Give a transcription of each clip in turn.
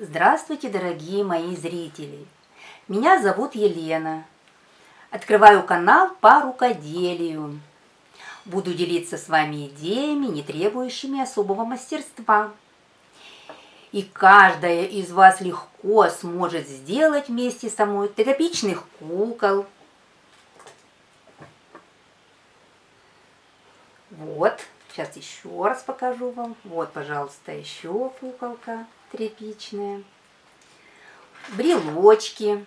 Здравствуйте, дорогие мои зрители! Меня зовут Елена. Открываю канал по рукоделию. Буду делиться с вами идеями, не требующими особого мастерства. И каждая из вас легко сможет сделать вместе со мной тряпичных кукол. Вот, сейчас еще раз покажу вам. Вот, пожалуйста, еще куколка тряпичная. Брелочки.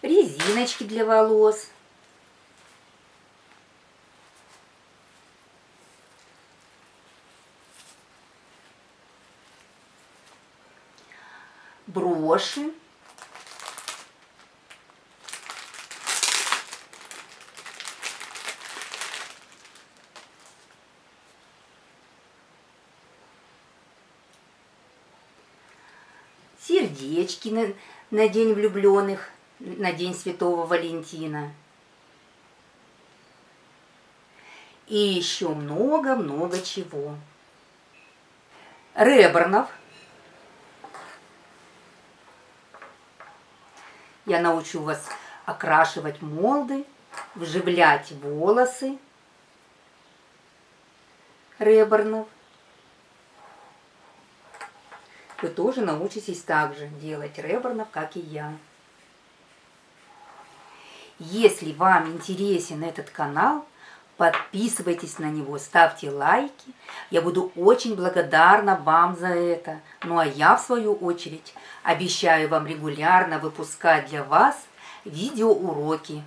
Резиночки для волос. Броши. Сердечки на День влюбленных, на День Святого Валентина. И еще много-много чего. Реборнов. Я научу вас окрашивать молды, вживлять волосы. Реборнов. Вы тоже научитесь так же делать реборнов, как и я. Если вам интересен этот канал, подписывайтесь на него, ставьте лайки. Я буду очень благодарна вам за это. Ну а я, в свою очередь, обещаю вам регулярно выпускать для вас видеоуроки.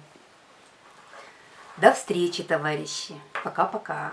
До встречи, товарищи. Пока-пока.